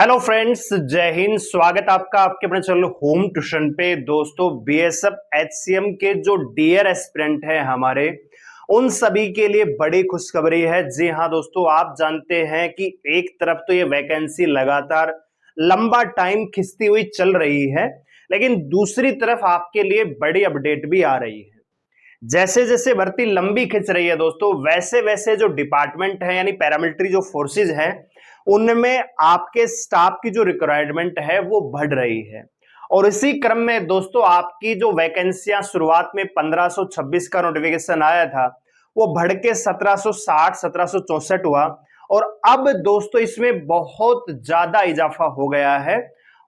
Hello friends, जय हिंद। स्वागत आपका आपके अपने चैनल होम ट्यूशन पे। दोस्तों, बीएसएफ एचसीएम के जो डियर एस्पिरेंट हैं हमारे, उन सभी के लिए बड़ी खुशखबरी है। जी हाँ दोस्तों, आप जानते हैं कि एक तरफ तो ये वैकेंसी लगातार लंबा टाइम खिंचती हुई चल रही है, लेकिन दूसरी तरफ आपके लिए बड़ी अपडेट भी आ रही है। जैसे जैसे भर्ती लंबी खिंच रही है दोस्तों, वैसे वैसे जो डिपार्टमेंट है यानी पैरामिलिट्री जो फोर्सेज हैं, उनमें आपके स्टाफ की जो रिक्वायरमेंट है वो बढ़ रही है। और इसी क्रम में दोस्तों, आपकी जो वैकेंसियां शुरुआत में 1526 का नोटिफिकेशन आया था, वो बढ़ के 1760 1764 हुआ। और अब दोस्तों इसमें बहुत ज्यादा इजाफा हो गया है।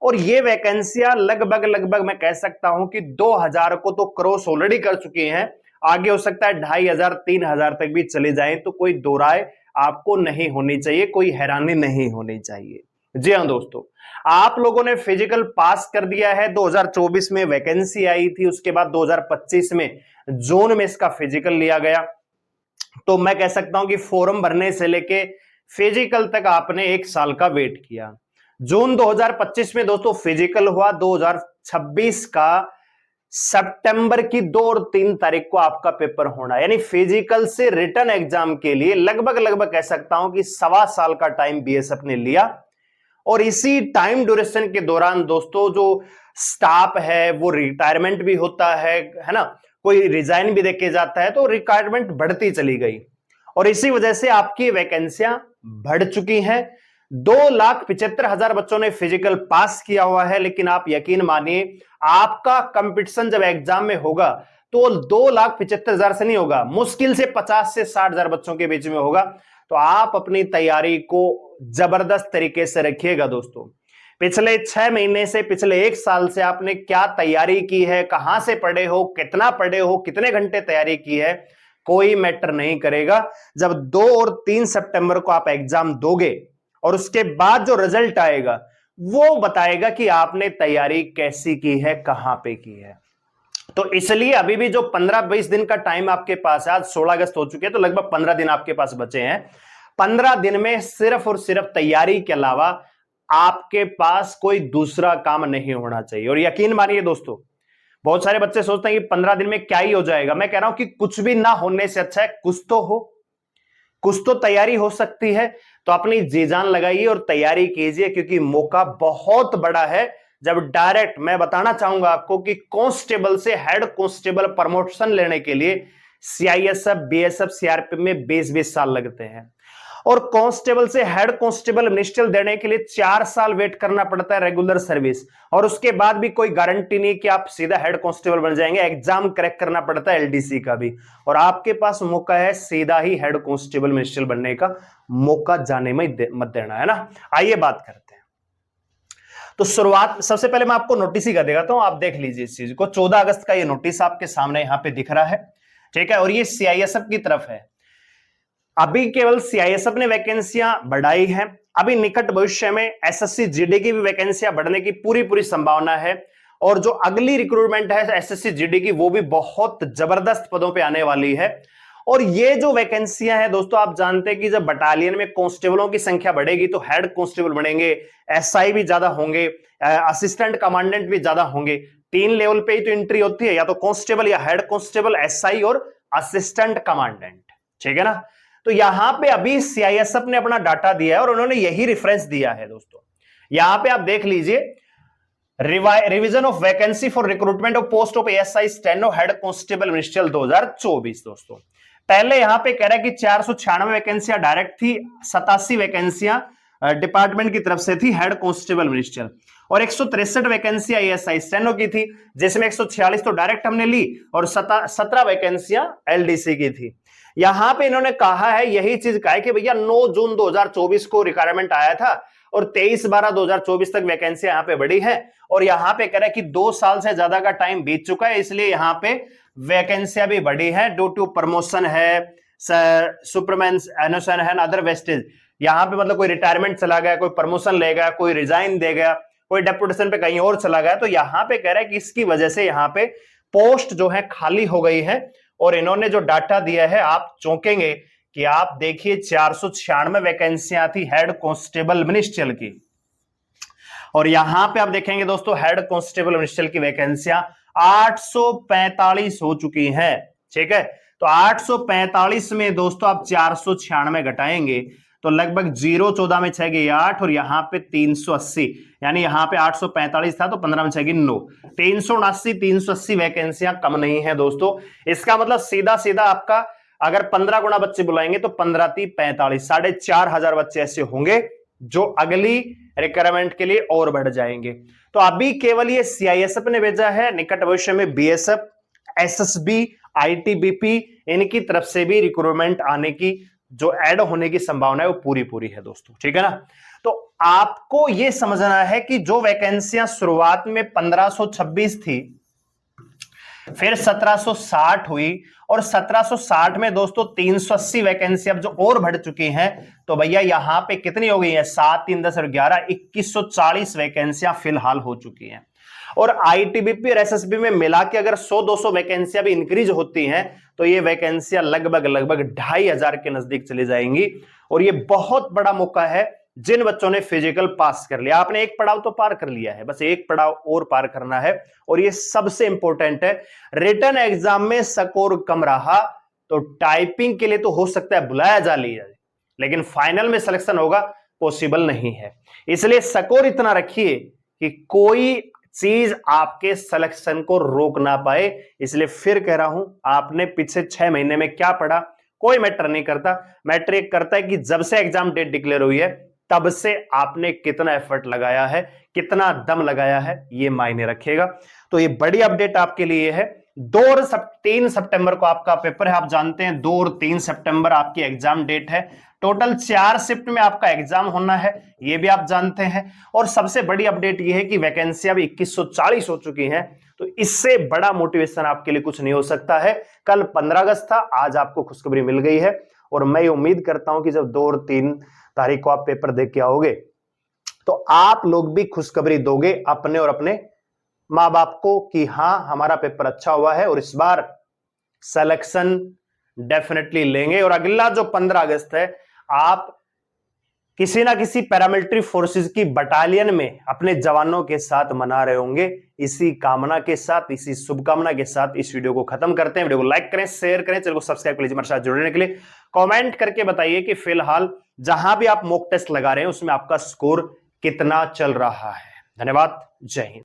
और ये वैकेंसियां लगभग लगभग मैं कह सकता हूं कि 2000 को तो क्रॉस ऑलरेडी कर चुकी हैं। आगे हो सकता है 2500 3000 तक भी चले जाएं, तो कोई दो राय आपको नहीं होनी चाहिए, कोई हैरानी नहीं होनी चाहिए। जी हाँ दोस्तों, आप लोगों ने फिजिकल पास कर दिया है। 2024 में वैकेंसी आई थी, उसके बाद 2025 में जून में इसका फिजिकल लिया गया। तो मैं कह सकता हूं कि फॉर्म भरने से लेके फिजिकल तक आपने एक साल का वेट किया। जून 2025 में दोस्तों फिजिकल हुआ। 2026 का सितंबर की 2 और 3 तारीख को आपका पेपर होना, यानी फिजिकल से रिटर्न एग्जाम के लिए लगभग लगभग कह सकता हूं कि 1.25 साल का टाइम बीएसएफ ने लिया। और इसी टाइम ड्यूरेशन के दौरान दोस्तों जो स्टाफ है वो रिटायरमेंट भी होता है ना, कोई रिजाइन भी देके जाता है, तो रिक्वायरमेंट बढ़ती चली गई। और इसी वजह से आपकी वैकेंसियां बढ़ चुकी हैं। 2,75,000 बच्चों ने फिजिकल पास किया हुआ है, लेकिन आप यकीन मानिए, आपका कंपटीशन जब एग्जाम में होगा तो 2,75,000 से नहीं होगा, मुश्किल से 50 से 60,000 बच्चों के बीच में होगा। तो आप अपनी तैयारी को जबरदस्त तरीके से रखिएगा दोस्तों। पिछले 6 महीने से, पिछले 1 साल से आपने क्या तैयारी की है, कहां से पढ़े हो, कितना पढ़े हो, कितने घंटे तैयारी की है, कोई मैटर नहीं करेगा। जब 2 और 3 सितंबर को आप एग्जाम दोगे और उसके बाद जो रिजल्ट आएगा वो बताएगा कि आपने तैयारी कैसी की है, कहां पे की है। तो इसलिए अभी भी जो 15-20 दिन का टाइम आपके पास है, आज 16 अगस्त हो चुके हैं, तो लगभग 15 दिन आपके पास बचे हैं। 15 दिन में सिर्फ और सिर्फ तैयारी के अलावा आपके पास कोई दूसरा काम नहीं होना चाहिए। और यकीन मानिए दोस्तों, बहुत सारे बच्चे सोचते हैं कि 15 दिन में क्या ही हो जाएगा। मैं कह रहा हूं कि कुछ भी ना होने से अच्छा है कुछ तो हो, कुछ तो तैयारी हो सकती है। तो अपनी जी जान लगाइए और तैयारी कीजिए, क्योंकि मौका बहुत बड़ा है। जब डायरेक्ट मैं बताना चाहूंगा आपको कि कांस्टेबल से हेड कांस्टेबल प्रमोशन लेने के लिए सीआईएसएफ, बीएसएफ, सीआरपीएफ में 20-20 साल लगते हैं। और कांस्टेबल से हेड कांस्टेबल मिनिस्ट्रियल देने के लिए 4 साल वेट करना पड़ता है रेगुलर सर्विस। और उसके बाद भी कोई गारंटी नहीं कि आप सीधा हेड कांस्टेबल बन जाएंगे, एग्जाम क्रैक करना पड़ता है एलडीसी का भी। और आपके पास मौका है सीधा ही हेड कांस्टेबल मिनिस्ट्रियल बनने का, मौका जाने में मत देना, है ना। आइए बात करते हैं। तो शुरुआत सबसे पहले मैं आपको नोटिस ही कर देता हूं, आप देख लीजिए इस चीज को। 14 अगस्त का ये नोटिस आपके सामने यहां पे दिख रहा है, ठीक है। और ये सीआईएसएफ की तरफ है। अभी केवल सीआईएसएफ ने वैकेंसियां बढ़ाई हैं। अभी निकट भविष्य में एसएससी जीडी की भी वैकेंसियां बढ़ने की पूरी पूरी संभावना है। और जो अगली रिक्रूटमेंट है एसएससी जीडी की, वो भी बहुत जबरदस्त पदों पे आने वाली है। और ये जो वैकेंसियां हैं दोस्तों, आप जानते हैं कि जब बटालियन में कांस्टेबलों की संख्या बढ़ेगी तो हेड कांस्टेबल बढ़ेंगे, एसआई भी ज्यादा होंगे, असिस्टेंट कमांडेंट भी ज्यादा होंगे। 3 लेवल पे ही तो एंट्री होती है, या तो कांस्टेबल या हेड कांस्टेबल, एसआई और असिस्टेंट कमांडेंट, ठीक है ना। तो यहां पे अभी सीआईएसएफ ने अपना डाटा दिया है और उन्होंने यही रेफरेंस दिया है दोस्तों। यहां पे आप देख लीजिए, revision of vacancy for recruitment of post of ASI steno head constable ministerial 2024 दोस्तों। पहले यहां पे कह रहा है कि 496 वैकेंसियां डायरेक्ट थी, 87 वैकेंसियां डिपार्टमेंट की तरफ से थी हेड कांस्टेबल मिनिस्ट्रियल, और 163 वैकेंसियां एएसआई स्टेनो की थी, जिसमें 146 तो डायरेक्ट हमने ली और 17 वैकेंसियां एलडीसी की थी। यहां पे इन्होंने कहा है, यही चीज कहा है कि भैया 9 जून 2024 को रिक्वायरमेंट आया था और 23/12/2024 तक वैकेंसी यहां पे बढ़ी है। और यहां पे कह रहा है कि 2 साल से ज्यादा का टाइम बीत चुका है, इसलिए यहां पे वैकेंसियां भी बढ़ी है ड्यू टू प्रमोशन है, सुपरमैन एनोसन है, अदर वेस्टेज। यहां पे मतलब कोई रिटायरमेंट चला गया, कोई प्रमोशन ले गया, कोई रिजाइन दे गया, कोई डेपुटेशन पे कहीं और चला गया, तो यहां पे कह रहा है कि इसकी वजह से यहां पे पोस्ट जो है खाली हो गई है। और इन्होंने जो डाटा दिया है, आप चौंकेंगे कि आप देखिए 496 वैकेंसियां थी हेड कांस्टेबल मिनिस्ट्रियल की, और यहां पे आप देखेंगे दोस्तों हेड कांस्टेबल मिनिस्टर की वैकेंसियां 845 हो चुकी हैं। ठीक है, तो 845 में दोस्तों आप 496 घटाएंगे तो लगभग 014 में 6 गई 8 और यहां पे 380, यानी यहां पे 845 था तो 15 में 6 गई 9, 380 वैकेंसियां कम नहीं है दोस्तों। इसका मतलब सीधा सीधा आपका अगर 15 गुना बच्चे बुलाएंगे तो 15 × 45, 4,500 बच्चे ऐसे होंगे जो अगली रिक्वायरमेंट के लिए और बढ़ जाएंगे। तो अभी केवल ये सीआईएसएफ ने भेजा है, निकट भविष्य में बीएसएफ, एसएसबी, आईटीबीपी इनकी तरफ से भी रिक्रूटमेंट आने की जो ऐड होने की संभावना है वो पूरी है दोस्तों। ठीक है ना, तो आपको यह समझना है कि जो वैकेंसियां शुरुआत में 1526 थी, फिर 1760 हुई और 1760 में दोस्तों 380 वैकेंसी अब जो और बढ़ चुकी हैं, तो भैया यहां पे कितनी हो गई है 7, 3, 10 और 11, 2140 वैकेंसियां फिलहाल हो चुकी हैं। और आईटीबीपी और एसएसबी में मिला के अगर 100-200 वैकेंसियां भी इंक्रीज होती हैं तो ये वैकेंसियां लगभग 2500 के नजदीक चली जाएंगी। और ये बहुत बड़ा मौका है जिन बच्चों ने फिजिकल पास कर लिया। आपने एक पड़ाव तो पार कर लिया है, बस एक पड़ाव और पार करना है। और ये सबसे इंपॉर्टेंट है, रिटन एग्जाम में स्कोर कम रहा तो टाइपिंग के लिए तो हो सकता है बुलाया जा लिया, लेकिन फाइनल में सिलेक्शन होगा पॉसिबल नहीं है। इसलिए स्कोर इतना रखिए कि कोई चीज आपके सिलेक्शन को रोक ना पाए। इसलिए फिर कह रहा हूं, आपने पिछले 6 महीने में क्या पढ़ा कोई मैटर नहीं करता, मैटर एक करता है कि जब से एग्जाम डेट डिक्लेयर हुई है तब से आपने कितना एफर्ट लगाया है, कितना दम लगाया है, ये मायने रखेगा। तो ये बड़ी अपडेट आपके लिए है। 2 और 3 सितंबर को आपका पेपर है, आप जानते हैं 2 और 3 सितंबर आपकी एग्जाम डेट है। टोटल 4 शिफ्ट में आपका एग्जाम होना है, ये भी आप जानते हैं। और सबसे बड़ी अपडेट ये है कि वैकेंसी अब 2140 हो चुकी हैं, तो इससे बड़ा मोटिवेशन आपके लिए कुछ नहीं हो सकता है। कल 15 अगस्त था, आज आपको खुशखबरी मिल गई है और मैं उम्मीद करता हूं कि जब 2 और 3 तारीख को आप पेपर देख के आओगे तो आप लोग भी खुशखबरी दोगे अपने और अपने मां बाप को कि हां हमारा पेपर अच्छा हुआ है और इस बार सिलेक्शन डेफिनेटली लेंगे। और अगला जो 15 अगस्त है, आप किसी ना किसी पैरामिलिट्री फोर्सेस की बटालियन में अपने जवानों के साथ मना रहे होंगे। इसी कामना के साथ, इसी शुभकामना के साथ इस वीडियो को खत्म करते हैं। वीडियो को लाइक करें, शेयर करें, चैनल को सब्सक्राइब कर लीजिए हमारे साथ जुड़ने के लिए। कमेंट करके बताइए कि फिलहाल जहां भी आप मॉक टेस्ट लगा रहे हैं उसमें आपका स्कोर कितना चल रहा है। धन्यवाद, जय हिंद।